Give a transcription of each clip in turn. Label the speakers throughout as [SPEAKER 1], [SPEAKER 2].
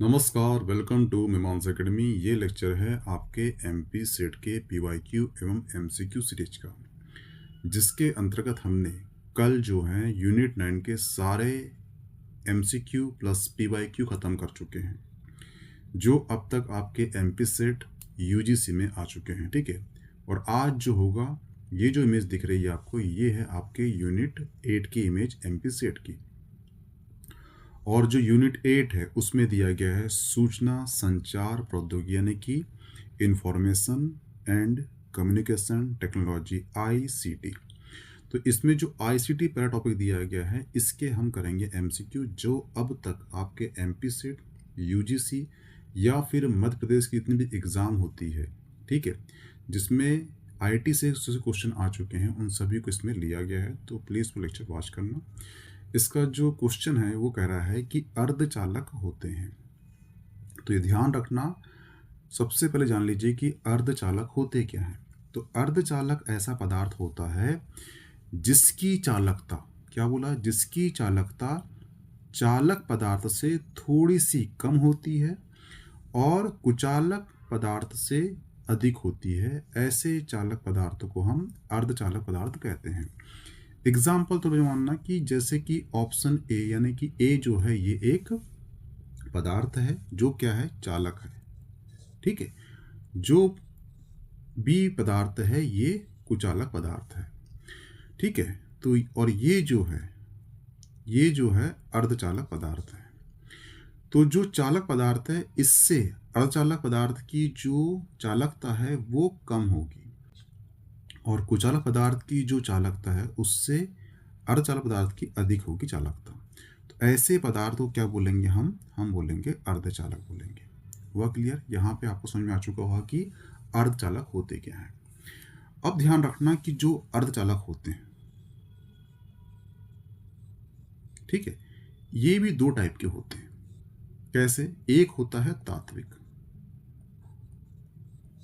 [SPEAKER 1] नमस्कार, welcome to मीमांस academy. ये lecture है आपके एमपी सेट के पीवाईक्यू एवं एमसीक्यू सीरीज का, जिसके अंतर्गत हमने कल जो है यूनिट 9 के सारे एमसीक्यू प्लस पीवाईक्यू ख़त्म कर चुके हैं, जो अब तक आपके एमपी सेट यूजीसी में आ चुके हैं। ठीक है, और आज जो होगा, ये जो इमेज दिख रही है आपको, ये है आपके यूनिट 8 की इमेज एमपी सेट की। और जो यूनिट 8 है उसमें दिया गया है सूचना संचार प्रौद्योगिकी यानी कि information and communication technology ICT. तो इसमें जो आईसीटी पहला टॉपिक दिया गया है, इसके हम करेंगे एमसीक्यू, जो अब तक आपके एमपी सेट यूजीसी या फिर मध्य प्रदेश की जितनी भी एग्ज़ाम होती है, ठीक है, जिसमें आईटी से क्वेश्चन आ चुके हैं, उन सभी को इसमें लिया गया है। तो प्लीज़ वो लेक्चर वॉच करना। इसका जो क्वेश्चन है वो कह रहा है कि अर्धचालक होते हैं। तो ये ध्यान रखना, सबसे पहले जान लीजिए कि अर्धचालक होते क्या हैं। तो अर्धचालक ऐसा पदार्थ होता है जिसकी चालकता, क्या बोला, जिसकी चालकता चालक पदार्थ से थोड़ी सी कम होती है और कुचालक पदार्थ से अधिक होती है। ऐसे चालक पदार्थों को हम अर्धचालक पदार्थ कहते हैं। एग्जाम्पल तो मानना कि जैसे कि ऑप्शन ए, यानी कि ए जो है ये एक पदार्थ है जो क्या है, चालक है। ठीक है, जो बी पदार्थ है ये कुचालक पदार्थ है। ठीक है, तो और ये जो है अर्धचालक पदार्थ है। तो जो चालक पदार्थ है, इससे अर्धचालक पदार्थ की जो चालकता है वो कम होगी, और कुचालक पदार्थ की जो चालकता है उससे अर्धचालक पदार्थ की अधिक होगी चालकता। तो ऐसे पदार्थ को क्या बोलेंगे, हम बोलेंगे अर्धचालक बोलेंगे। हुआ क्लियर? यहाँ पे आपको समझ में आ चुका होगा कि अर्धचालक होते क्या हैं। अब ध्यान रखना कि जो अर्धचालक होते हैं, ठीक है, ये भी दो टाइप के होते हैं। कैसे? एक होता है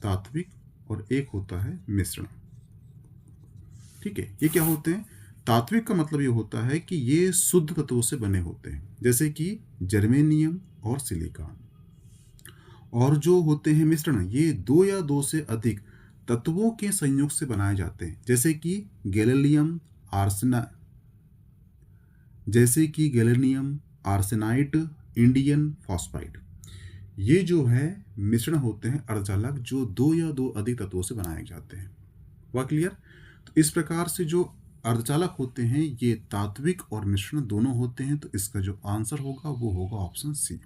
[SPEAKER 1] तात्विक और एक होता है मिश्रण। ठीक है, ये क्या होते हैं? तात्विक का मतलब ये होता है कि ये शुद्ध तत्वों से बने होते हैं, जैसे कि जर्मेनियम और सिलिकॉन। और जो होते हैं मिश्रण, ये दो या दो से अधिक तत्वों के संयोग से बनाए जाते हैं, जैसे कि गैलियम आर्सेनाइट, इंडियम फॉस्फाइड। ये जो है मिश्रण होते हैं अर्धचालक, जो दो या दो अधिक तत्वों से बनाए जाते हैं। हुआ क्लियर? तो इस प्रकार से जो अर्धचालक होते हैं ये तात्विक और मिश्रण दोनों होते हैं। तो इसका जो आंसर होगा वो होगा ऑप्शन सी।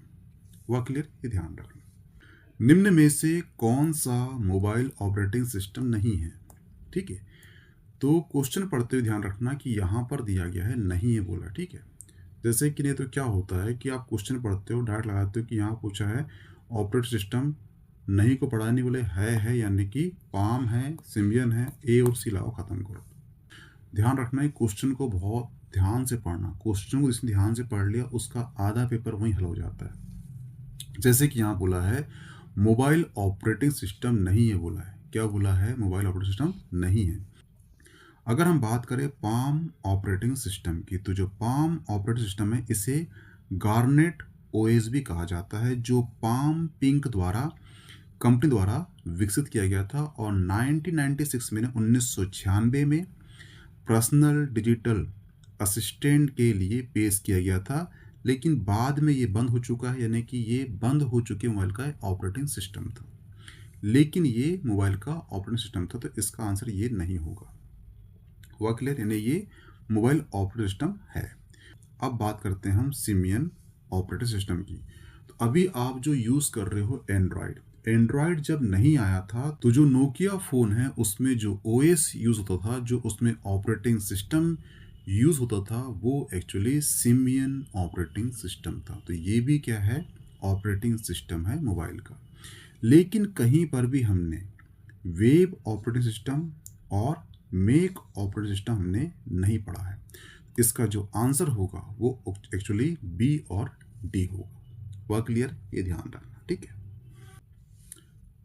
[SPEAKER 1] हुआ क्लियर? ये ध्यान रखना। निम्न में से कौन सा मोबाइल ऑपरेटिंग सिस्टम नहीं है? ठीक है, तो क्वेश्चन पढ़ते हुए ध्यान रखना कि यहाँ पर दिया गया है नहीं है बोला। ठीक है, जैसे कि नहीं तो क्या होता है कि आप क्वेश्चन पढ़ते हो, डायरेक्ट लगाते हो कि यहाँ पूछा है ऑपरेटिंग सिस्टम, नहीं को पढ़ा नहीं, बोले है यानी कि पाम है, सिम्बियन है, ए और सी लाओ, खत्म करो। ध्यान रखना है, क्वेश्चन को बहुत ध्यान से पढ़ना। क्वेश्चन को जिसने ध्यान से पढ़ लिया उसका आधा पेपर वहीं हल हो जाता है। जैसे कि यहाँ बोला है मोबाइल ऑपरेटिंग सिस्टम नहीं है, बोला है, क्या बोला है, मोबाइल ऑपरेटिंग सिस्टम नहीं है। अगर हम बात करें पाम ऑपरेटिंग सिस्टम की, तो जो पाम ऑपरेटिंग सिस्टम है इसे गार्नेट ओएस भी कहा जाता है, जो पाम पिंक कंपनी द्वारा विकसित किया गया था। और 1996 में 1996 में पर्सनल डिजिटल असिस्टेंट के लिए पेश किया गया था, लेकिन बाद में ये बंद हो चुका है, यानी कि ये बंद हो चुके मोबाइल का ऑपरेटिंग सिस्टम था, लेकिन ये मोबाइल का ऑपरेटिंग सिस्टम था। तो इसका आंसर ये नहीं होगा। हुआ क्लियर? यानी ये मोबाइल ऑपरेटिंग सिस्टम है। अब बात करते हैं हम सिमियन ऑपरेटिंग सिस्टम की। तो अभी आप जो यूज़ कर रहे हो एंड्रॉयड जब नहीं आया था, तो जो नोकिया फ़ोन है उसमें जो ओएस यूज़ होता था, जो उसमें ऑपरेटिंग सिस्टम यूज़ होता था, वो एक्चुअली सिमियन ऑपरेटिंग सिस्टम था। तो ये भी क्या है, ऑपरेटिंग सिस्टम है मोबाइल का। लेकिन कहीं पर भी हमने वेब ऑपरेटिंग सिस्टम और मेक ऑपरेटिंग सिस्टम हमने नहीं पढ़ा है। इसका जो आंसर होगा वो एक्चुअली बी और डी होगा। वह क्लियर? ये ध्यान रखना। ठीक है,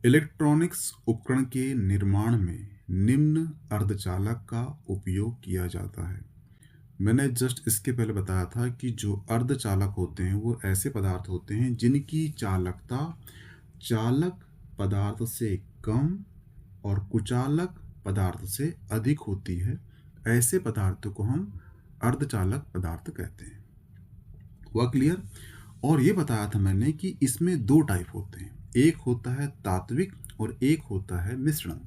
[SPEAKER 1] इलेक्ट्रॉनिक्स उपकरण के निर्माण में निम्न अर्धचालक का उपयोग किया जाता है। मैंने जस्ट इसके पहले बताया था कि जो अर्धचालक होते हैं वो ऐसे पदार्थ होते हैं जिनकी चालकता चालक पदार्थ से कम और कुचालक पदार्थ से अधिक होती है। ऐसे पदार्थों को हम अर्धचालक पदार्थ कहते हैं। हुआ क्लियर? और ये बताया था मैंने कि इसमें दो टाइप होते हैं, एक होता है तात्विक और एक होता है मिश्रण।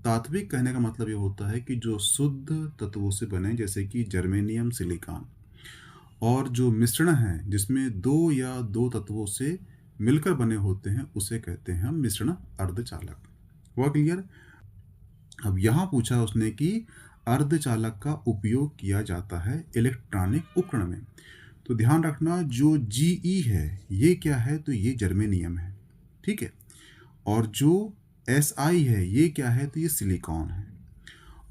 [SPEAKER 1] तात्विक कहने का मतलब ये होता है कि जो शुद्ध तत्वों से बने, जैसे कि जर्मेनियम, सिलिकॉन, और जो मिश्रण है जिसमें दो या दो तत्वों से मिलकर बने होते हैं उसे कहते हैं हम मिश्रण अर्धचालक। हुआ क्लियर? अब यहाँ पूछा उसने कि अर्धचालक का उपयोग किया जाता है इलेक्ट्रॉनिक उपकरण में। तो ध्यान रखना, जो जीई है ये क्या है, तो ये जर्मेनियम है, ठीक है। और जो एसआई है ये क्या है, तो ये सिलिकॉन है।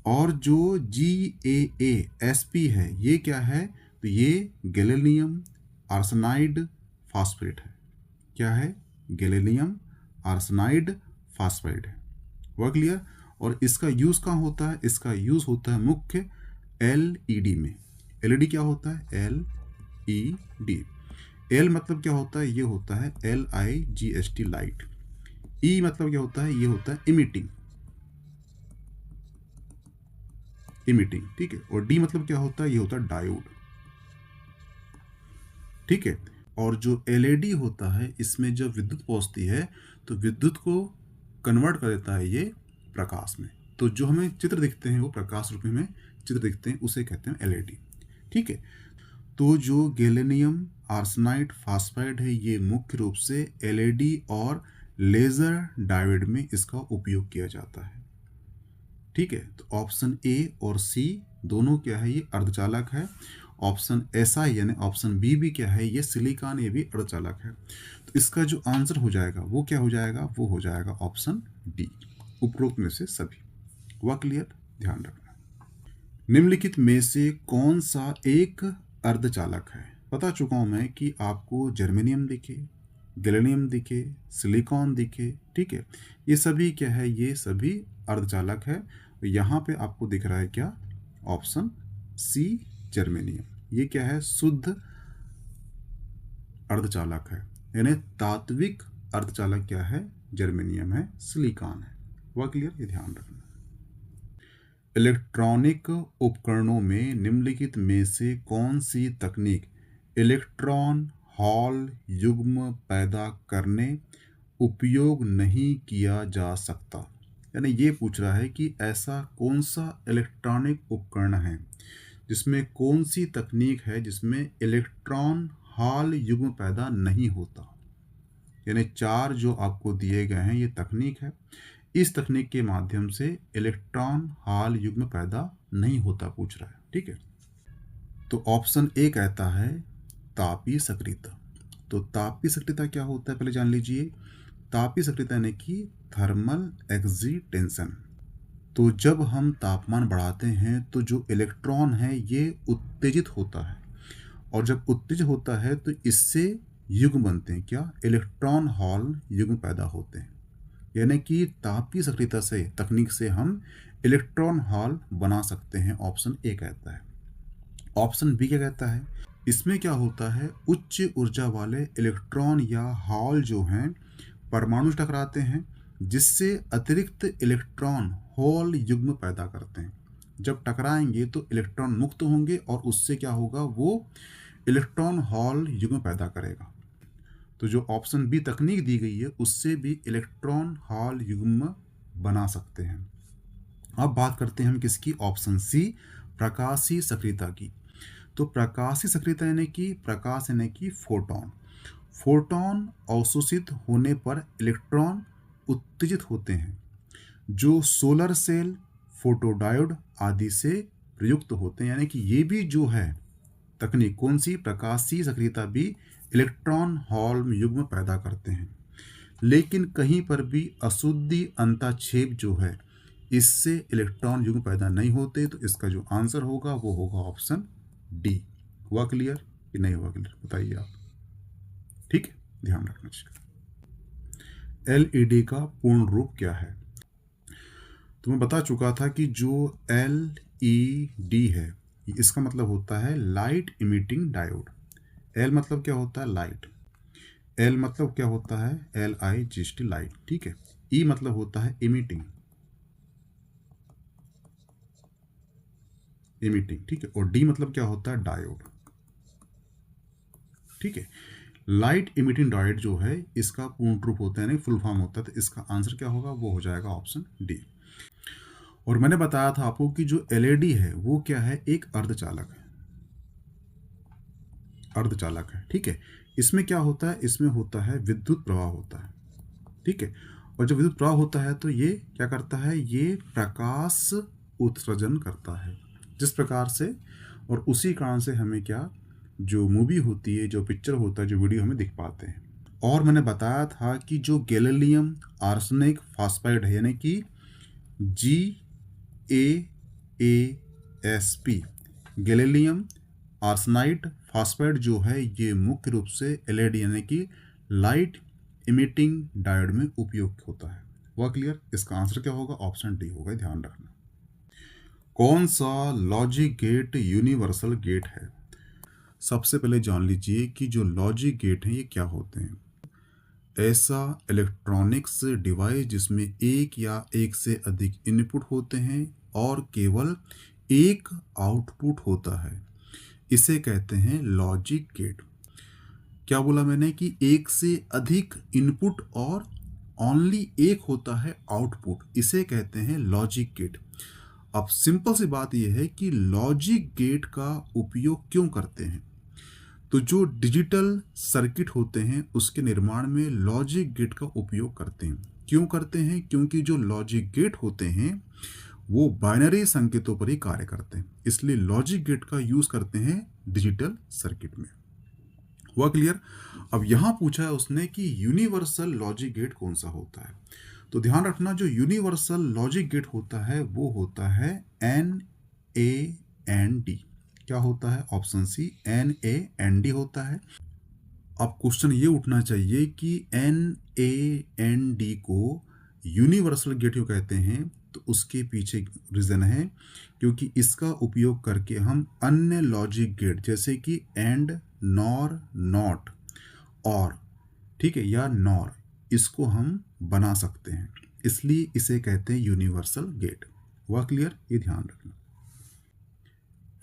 [SPEAKER 1] और जो GAASP है ये क्या है, तो ये गैलियम आर्सेनाइड फास्फेट है। क्या है? गैलियम आर्सेनाइड फास्फाइड है। हुआ क्लियर? और इसका यूज कहाँ होता है? इसका यूज होता है मुख्य LED में। LED क्या होता है? LED। L मतलब क्या होता है? ये होता है LIGHT, लाइट। E मतलब क्या होता है? ये होता है इमिटिंग, ठीक है। और D मतलब क्या होता है? ये होता है डायोड, ठीक है। और जो LED होता है इसमें जब विद्युत पहुंचती है तो विद्युत को कन्वर्ट कर देता है ये प्रकाश में। तो जो हमें चित्र दिखते हैं वो प्रकाश रूप में चित्र दिखते हैं, उसे कहते हैं LED, ठीक है। तो जो गैलियम आर्सेनाइड फास्फाइड है ये मुख्य रूप से LED और लेजर डायोड में इसका उपयोग किया जाता है, ठीक है। तो ऑप्शन A और C दोनों क्या है? ये अर्धचालक है। ऑप्शन SI यानी ऑप्शन B भी क्या है? ये सिलिकॉन, ये भी अर्धचालक है। तो इसका जो आंसर हो जाएगा वो क्या हो जाएगा? वो हो जाएगा ऑप्शन D, उपरोक्त में से सभी। हुआ क्लियर? ध्यान रखना। निम्नलिखित में से कौन सा एक अर्धचालक है? बता चुका हूं मैं कि आपको जर्मेनियम दिखे, गैलियम दिखे, सिलिकॉन दिखे, ठीक है, ये सभी क्या है? ये सभी अर्धचालक है। यहाँ पे आपको दिख रहा है क्या? ऑप्शन C जर्मेनियम, ये क्या है? शुद्ध अर्धचालक है, यानी तात्विक अर्धचालक क्या है? जर्मेनियम है, सिलिकॉन है। हुआ क्लियर? ये ध्यान रखना। इलेक्ट्रॉनिक उपकरणों में निम्नलिखित में से कौन सी तकनीक इलेक्ट्रॉन हॉल युग्म पैदा करने उपयोग नहीं किया जा सकता? यानी ये पूछ रहा है कि ऐसा कौन सा इलेक्ट्रॉनिक उपकरण है जिसमें कौन सी तकनीक है जिसमें इलेक्ट्रॉन हॉल युग्म पैदा नहीं होता। यानी चार जो आपको दिए गए हैं ये तकनीक है, इस तकनीक के माध्यम से इलेक्ट्रॉन हॉल युग्म पैदा नहीं होता पूछ रहा है, ठीक है। तो ऑप्शन A कहता है तापीय सक्रियता। तो तापीय सक्रियता क्या होता है पहले जान लीजिए। तापीय सक्रियता यानी कि थर्मल एक्सीटेंशन। तो जब हम तापमान बढ़ाते हैं तो जो इलेक्ट्रॉन है ये उत्तेजित होता है, और जब उत्तेजित होता है तो इससे युग्म बनते हैं, क्या? इलेक्ट्रॉन हॉल युग्म पैदा होते हैं। यानी कि तापीय सक्रियता से तकनीक से हम इलेक्ट्रॉन हॉल बना सकते हैं, ऑप्शन A कहता है। ऑप्शन B क्या कहता है? इसमें क्या होता है? उच्च ऊर्जा वाले इलेक्ट्रॉन या हॉल जो हैं परमाणु टकराते हैं, जिससे अतिरिक्त इलेक्ट्रॉन होल युग्म पैदा करते हैं। जब टकराएंगे तो इलेक्ट्रॉन मुक्त होंगे और उससे क्या होगा? वो इलेक्ट्रॉन हॉल युग्म पैदा करेगा। तो जो ऑप्शन B तकनीक दी गई है उससे भी इलेक्ट्रॉन हॉल युग्म बना सकते हैं। अब बात करते हैं हम किसकी? ऑप्शन C प्रकाशीय सक्रियता की। तो प्रकाशीय सक्रियता यानी कि प्रकाश यानी कि फोटोन। फोटोन अवशोषित होने पर इलेक्ट्रॉन उत्तेजित होते हैं, जो सोलर सेल, फोटोडायोड आदि से प्रयुक्त होते हैं। यानी कि ये भी जो है तकनीक कौन सी? प्रकाशीय सक्रियता भी इलेक्ट्रॉन हॉल युग्म पैदा करते हैं। लेकिन कहीं पर भी अशुद्धि अंतःक्षेप जो है इससे इलेक्ट्रॉन युग्म पैदा नहीं होते। तो इसका जो आंसर होगा वो होगा ऑप्शन D। हुआ क्लियर कि नहीं हुआ क्लियर? बताइए आप, ठीक है, ध्यान रखना चाहिए। LED का पूर्ण रूप क्या है? तो मैं बता चुका था कि जो LED है इसका मतलब होता है लाइट इमिटिंग डायोड। एल मतलब क्या होता है, लाइट। एल मतलब क्या होता है, LIGHT, लाइट, ठीक है। ई मतलब होता है इमिटिंग, इमिटिंग, ठीक है। और डी मतलब क्या होता है, डायोड, ठीक है। लाइट इमिटिंग डायोड जो है इसका पूर्ण रूप होता है, यानी फुल फॉर्म होता है, तो इसका आंसर क्या होगा, वो हो जाएगा ऑप्शन डी। और मैंने बताया था आपको कि जो LED है वो क्या है, एक अर्धचालक है, अर्धचालक है, ठीक है। इसमें क्या होता है, इसमें होता है विद्युत प्रवाह होता है, ठीक है। और जब विद्युत प्रवाह होता है तो ये क्या करता है, ये प्रकाश उत्सर्जन करता है जिस प्रकार से, और उसी कारण से हमें क्या, जो मूवी होती है, जो पिक्चर होता है, जो वीडियो हमें दिख पाते हैं। और मैंने बताया था कि जो गैलियम आर्सेनिक फॉस्फाइड है, यानी कि GaAsP, गैलियम आर्सेनाइड फॉस्फाइड जो है ये मुख्य रूप से LED यानी कि लाइट इमिटिंग डायोड में उपयोग होता है। वह क्लियर? इसका आंसर क्या होगा, ऑप्शन डी होगा, ध्यान रखना। कौन सा लॉजिक गेट यूनिवर्सल गेट है? सबसे पहले जान लीजिए कि जो लॉजिक गेट हैं ये क्या होते हैं। ऐसा इलेक्ट्रॉनिक्स डिवाइस जिसमें एक या एक से अधिक इनपुट होते हैं और केवल एक आउटपुट होता है, इसे कहते हैं लॉजिक गेट। क्या बोला मैंने कि एक से अधिक इनपुट और ओनली एक होता है आउटपुट, इसे कहते हैं लॉजिक गेट। अब सिंपल सी बात यह है कि लॉजिक गेट का उपयोग क्यों करते हैं, तो जो डिजिटल सर्किट होते हैं उसके निर्माण में लॉजिक गेट का उपयोग करते हैं। क्यों करते हैं, क्योंकि जो लॉजिक गेट होते हैं वो बाइनरी संकेतों पर ही कार्य करते हैं, इसलिए लॉजिक गेट का यूज करते हैं डिजिटल सर्किट में। हुआ क्लियर? अब यहां पूछा है उसने कि यूनिवर्सल लॉजिक गेट कौन सा होता है, तो ध्यान रखना जो यूनिवर्सल लॉजिक गेट होता है वो होता है NAND। क्या होता है, ऑप्शन सी NAND होता है। अब क्वेश्चन ये उठना चाहिए कि NAND को यूनिवर्सल गेट क्यों कहते हैं, तो उसके पीछे रीजन है क्योंकि इसका उपयोग करके हम अन्य लॉजिक गेट जैसे कि एंड, नॉर, नॉट, और, ठीक है, या नॉर, इसको हम बना सकते हैं, इसलिए इसे कहते हैं यूनिवर्सल गेट। हुआ क्लियर? ये ध्यान रखना।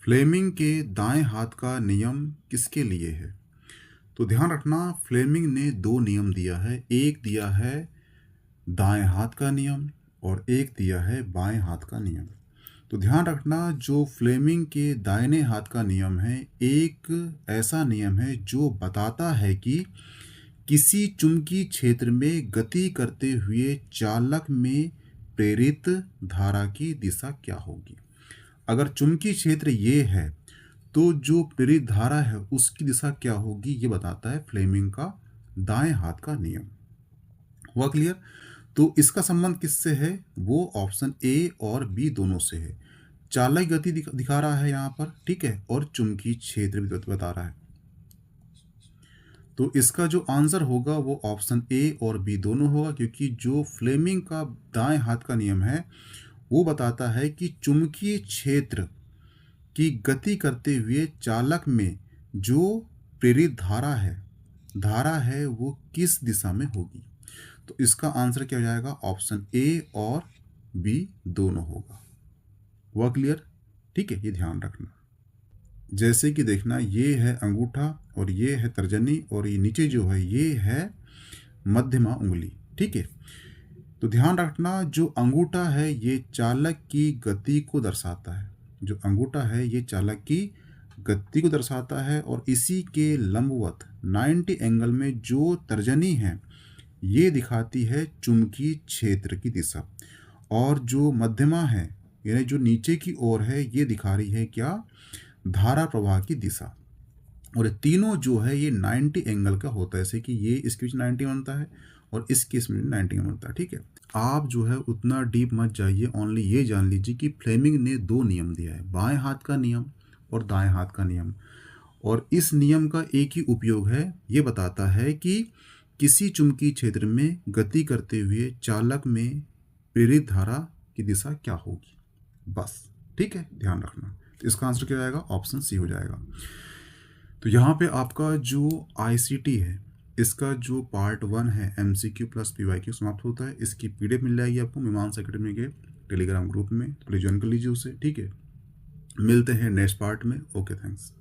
[SPEAKER 1] फ्लेमिंग के दाएं हाथ का नियम किसके लिए है, तो ध्यान रखना फ्लेमिंग ने दो नियम दिया है, एक दिया है दाएं हाथ का नियम और एक दिया है बाएं हाथ का नियम। तो ध्यान रखना जो फ्लेमिंग के दाहिने हाथ का नियम है, एक ऐसा नियम है जो बताता है कि किसी चुंबकीय क्षेत्र में गति करते हुए चालक में प्रेरित धारा की दिशा क्या होगी। अगर चुंबकीय क्षेत्र ये है तो जो प्रेरित धारा है उसकी दिशा क्या होगी, ये बताता है फ्लेमिंग का दाएं हाथ का नियम। हुआ क्लियर? तो इसका संबंध किससे है, वो ऑप्शन ए और बी दोनों से है। चालक गति दिखा रहा है यहाँ पर, ठीक है, और चुंबकीय क्षेत्र भी बता रहा है, तो इसका जो आंसर होगा वो ऑप्शन ए और बी दोनों होगा, क्योंकि जो फ्लेमिंग का दाएं हाथ का नियम है वो बताता है कि चुंबकीय क्षेत्र की गति करते हुए चालक में जो प्रेरित धारा है वो किस दिशा में होगी। तो इसका आंसर क्या हो जाएगा, ऑप्शन ए और बी दोनों होगा। हुआ क्लियर? ठीक है, ये ध्यान रखना। जैसे कि देखना ये है अंगूठा और ये है तर्जनी और ये नीचे जो है ये है मध्यमा उंगली, ठीक है। तो ध्यान रखना जो अंगूठा है ये चालक की गति को दर्शाता है, जो अंगूठा है ये चालक की गति को दर्शाता है, और इसी के लंबवत 90 एंगल में जो तर्जनी है ये दिखाती है चुंबकीय क्षेत्र की दिशा, और जो मध्यमा है यानी जो नीचे की ओर है ये दिखा रही है क्या, धारा प्रवाह की दिशा। और तीनों जो है ये 90 एंगल का होता है, जैसे कि ये इसके बीच 90 बनता है और इस केस में 90 बनता है, ठीक है। आप जो है उतना डीप मत जाइए, ओनली ये जान लीजिए कि फ्लेमिंग ने दो नियम दिया है, बाएं हाथ का नियम और दाएं हाथ का नियम, और इस नियम का एक ही उपयोग है, ये बताता है कि किसी चुंबकीय क्षेत्र में गति करते हुए चालक में प्रेरित धारा की दिशा क्या होगी, बस, ठीक है, ध्यान रखना। तो इसका आंसर क्या आएगा, ऑप्शन सी हो जाएगा। तो यहाँ पे आपका जो ICT है, इसका जो पार्ट 1 है MCQ प्लस PYQ समाप्त होता है। इसकी PDF मिल जाएगी आपको मीमांस एकेडमी के टेलीग्राम ग्रुप में, प्लीज ज्वाइन कर लीजिए उसे, ठीक है। मिलते हैं नेक्स्ट पार्ट में। Okay, thanks.